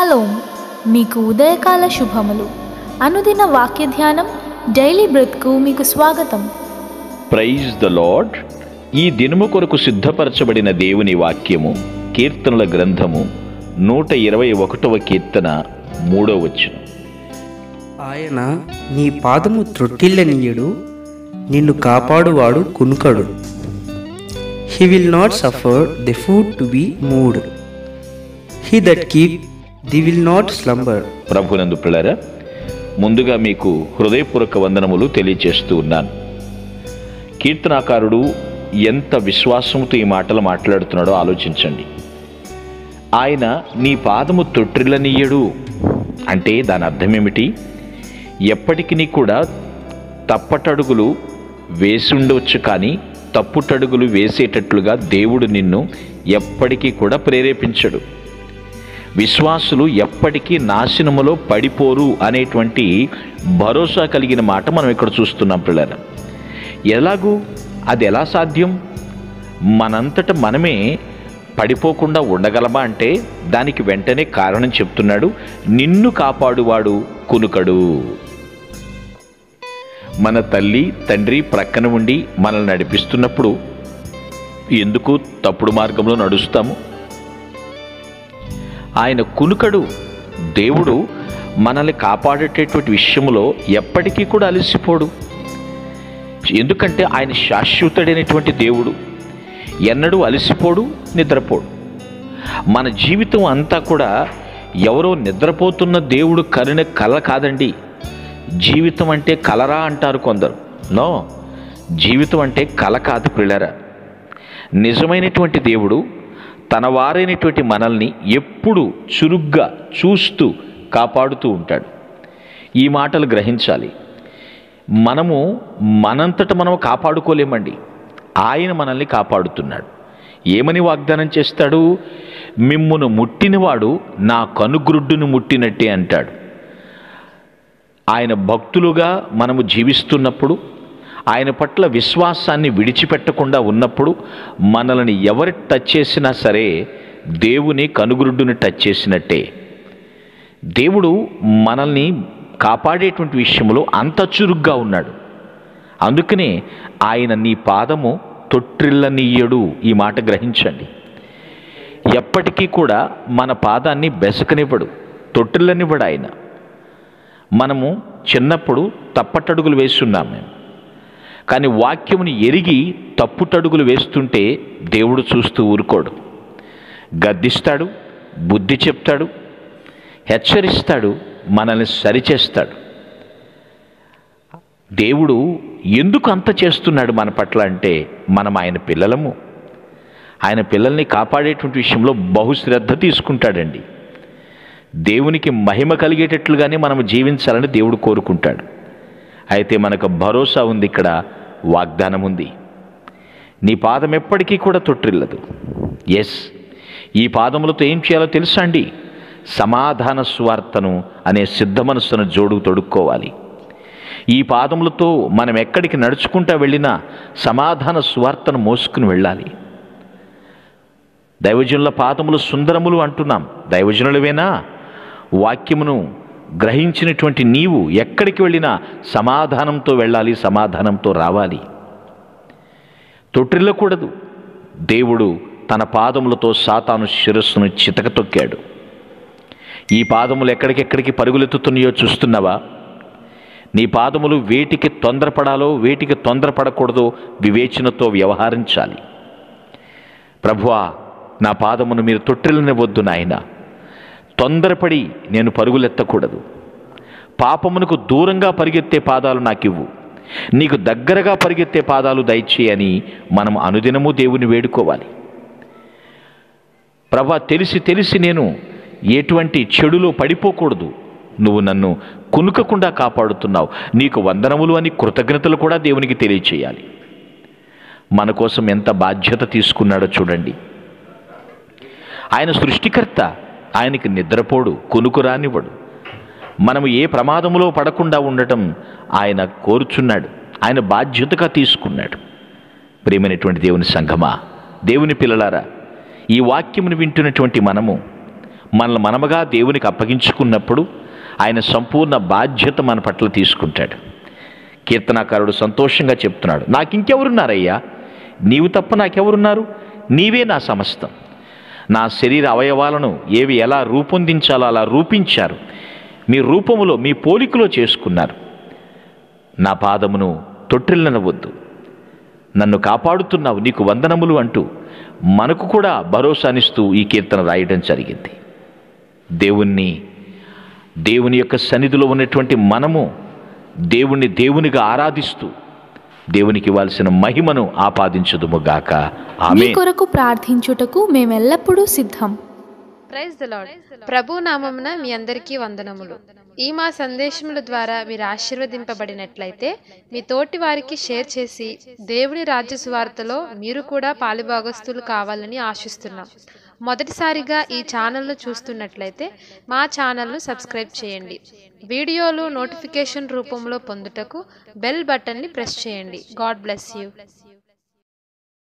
Shalom, మీకు ఉదయకాల శుభములు. అనుదిన వాక్య ధ్యానం డైలీ బ్రెత్కు మీకు స్వాగతం. Praise the lord. ఈ దినము కొరకు సిద్ధపరచబడిన దేవుని వాక్యము కీర్తనల గ్రంథము 121వ కీర్తన 3వ వచనం. ఆయన నీ పాదము త్రొట్టిల్లనీయుడు, నిన్ను కాపాడువాడు కునుకడు. He will not suffer the foot to be moved. He that keep thee will not slumber. ప్రభునందు పిల్లరా, ముందుగా మీకు హృదయపూర్వక వందనములు తెలియజేస్తూ ఉన్నాను. కీర్తనాకారుడు ఎంత విశ్వాసంతో ఈ మాటలు మాట్లాడుతున్నాడో ఆలోచించండి. ఆయన నీ పాదము తొట్టిల్లనీయడు అంటే దాని అర్థం ఏమిటి? ఎప్పటికీ కూడా తప్పటడుగులు వేసి ఉండవచ్చు, కానీ తప్పుటడుగులు వేసేటట్లుగా దేవుడు నిన్ను ఎప్పటికీ కూడా ప్రేరేపించడు. విశ్వాసులు ఎప్పటికీ నాశనములో పడిపోరు అనేటువంటి భరోసా కలిగిన మాట మనం ఇక్కడ చూస్తున్నాం పిల్లలు. ఎలాగూ అది ఎలా సాధ్యం? మనంతట మనమే పడిపోకుండా ఉండగలమా అంటే దానికి వెంటనే కారణం చెప్తున్నాడు. నిన్ను కాపాడువాడు కునుకడు. మన తల్లి తండ్రి ప్రక్కన ఉండి మనల్ని నడిపిస్తున్నప్పుడు ఎందుకు తప్పుడు మార్గంలో నడుస్తాము? ఆయన కునుకడు. దేవుడు మనల్ని కాపాడేటటువంటి విషయంలో ఎప్పటికీ కూడా అలసిపోడు. ఎందుకంటే ఆయన శాశ్వతుడైనటువంటి దేవుడు. ఎన్నడూ అలసిపోడు, నిద్రపోడు. మన జీవితం అంతా కూడా ఎవరో నిద్రపోతున్న దేవుడు కల కాదండి. జీవితం అంటే కలరా అంటారు కొందరు. నో, జీవితం అంటే కల కాదు పిల్లరా. నిజమైనటువంటి దేవుడు తన వారైనటువంటి మనల్ని ఎప్పుడు చురుగ్గా చూస్తూ కాపాడుతూ ఉంటాడు. ఈ మాటలు గ్రహించాలి. మనము మనంతట మనం కాపాడుకోలేమండి. ఆయన మనల్ని కాపాడుతున్నాడు. ఏమని వాగ్దానం చేస్తాడు? మిమ్మును ముట్టినవాడు నా కనుగ్రుడ్డును ముట్టినట్టే అంటాడు. ఆయన భక్తులుగా మనము జీవిస్తున్నప్పుడు, ఆయన పట్ల విశ్వాసాన్ని విడిచిపెట్టకుండా ఉన్నప్పుడు మనల్ని ఎవరు టచ్ చేసినా సరే దేవుని కనుగురుడ్డుని టచ్ చేసినట్టే. దేవుడు మనల్ని కాపాడేటువంటి విషయంలో అంత చురుగ్గా ఉన్నాడు. అందుకనే ఆయన నీ పాదము తొట్టిల్లనీయడు. ఈ మాట గ్రహించండి. ఎప్పటికీ కూడా మన పాదాన్ని బెసకనివ్వడు, తొట్టిల్లనివ్వడు ఆయన. మనము చిన్నప్పుడు తప్పటడుగులు వేస్తున్నాం మేము, కానీ వాక్యముని ఎరిగి తప్పుటడుగులు వేస్తుంటే దేవుడు చూస్తూ ఊరుకోడు. గద్దిస్తాడు, బుద్ధి చెప్తాడు, హెచ్చరిస్తాడు, మనల్ని సరిచేస్తాడు. దేవుడు ఎందుకు అంత చేస్తున్నాడు మన పట్ల అంటే, మనం ఆయన పిల్లలము. ఆయన పిల్లల్ని కాపాడేటువంటి విషయంలో బహుశ్రద్ధ తీసుకుంటాడండి. దేవునికి మహిమ కలిగేటట్లుగానే మనం జీవించాలని దేవుడు కోరుకుంటాడు. అయితే మనకు భరోసా ఉంది, ఇక్కడ వాగ్దానం ఉంది. నీ పాదం ఎప్పటికీ కూడా తొట్టిల్లదు. ఎస్, ఈ పాదములతో ఏం చేయాలో తెలుసా అండి? సమాధాన సువార్తను అనే సిద్ధ మనస్సును తొడుక్కోవాలి. ఈ పాదములతో మనం ఎక్కడికి నడుచుకుంటా వెళ్ళినా సమాధాన సువార్తను మోసుకుని వెళ్ళాలి. దైవజనుల పాదములు సుందరములు అంటున్నాం. దైవజనులవేనా? వాక్యమును గ్రహించినటువంటి నీవు ఎక్కడికి వెళ్ళినా సమాధానంతో వెళ్ళాలి, సమాధానంతో రావాలి. తొట్టిల్లకూడదు. దేవుడు తన పాదములతో సాతాను శిరస్సును చితకతొక్కాడు. ఈ పాదములు ఎక్కడికెక్కడికి పరుగులెత్తుతున్నాయో చూస్తున్నావా? నీ పాదములు వేటికి తొందరపడాలో వేటికి తొందరపడకూడదో వివేచనతో వ్యవహరించాలి. ప్రభువా, నా పాదమును మీరు తొట్టిల్లనివ్వద్దు నాయనా. తొందరపడి నేను పరుగులెత్తకూడదు. పాపమునకు దూరంగా పరిగెత్తే పాదాలు నాకివ్వు, నీకు దగ్గరగా పరిగెత్తే పాదాలు దయచేయని మనం అనుదినము దేవుని వేడుకోవాలి. ప్రభా, తెలిసి తెలిసి నేను ఎటువంటి చెడులో పడిపోకూడదు. నువ్వు నన్ను కునుకకుండా కాపాడుతున్నావు, నీకు వందనములు అని కృతజ్ఞతలు కూడా దేవునికి తెలియచేయాలి. మన కోసం ఎంత బాధ్యత తీసుకున్నాడో చూడండి. ఆయన సృష్టికర్త. ఆయనకి నిద్రపోడు, కునుకు రానివ్వడు. మనము ఏ ప్రమాదములో పడకుండా ఉండటం ఆయన కోరుచున్నాడు. ఆయన బాధ్యతగా తీసుకున్నాడు. ప్రియమైనటువంటి దేవుని సంఘమా, దేవుని పిల్లలారా, ఈ వాక్యమును వింటున్నటువంటి మనము మనల్ని మనముగా దేవునికి అప్పగించుకున్నప్పుడు ఆయన సంపూర్ణ బాధ్యత మన పట్ల తీసుకుంటాడు. కీర్తనాకారుడు సంతోషంగా చెప్తున్నాడు, నాకింకెవరున్నారయ్యా, నీవు తప్ప నాకెవరున్నారు, నీవే నా సమస్తం. నా శరీర అవయవాలను ఏవి ఎలా రూపొందించాలో అలా రూపించారు, మీ రూపములో మీ పోలికలో చేసుకున్నారు. నా పాదమును తొట్టిల్లనవద్దు, నన్ను కాపాడుతున్నావు, నీకు వందనములు అంటూ మనకు కూడా భరోసానిస్తూ ఈ కీర్తన రాయడం జరిగింది. దేవుని యొక్క సన్నిధిలో ఉన్నటువంటి మనము దేవునిగా ఆరాధిస్తూ దేవునికి ఇవ్వాల్సిన మహిమను ఆపాదించుదుముగాక. మీ ఆమేన్. కొరకు ప్రార్థించుటకు మేమెల్లప్పుడూ సిద్ధం. Praise the lord. ప్రభు నామమున మీ అందరికీ వందనములు. ఈ మా సందేశముల ద్వారా మీరు ఆశీర్వదింపబడినట్లయితే మీ తోటి వారికి షేర్ చేసి దేవుని రాజ్య సువార్తలో మీరు కూడా పాలుభాగస్తులు కావాలని ఆశిస్తున్నాం. మొదటిసారిగా ఈ ఛానల్ను చూస్తున్నట్లయితే మా ఛానల్ను సబ్స్క్రైబ్ చేయండి. వీడియోలు నోటిఫికేషన్ రూపంలో పొందుటకు బెల్ బటన్ని ప్రెస్ చేయండి. God bless you.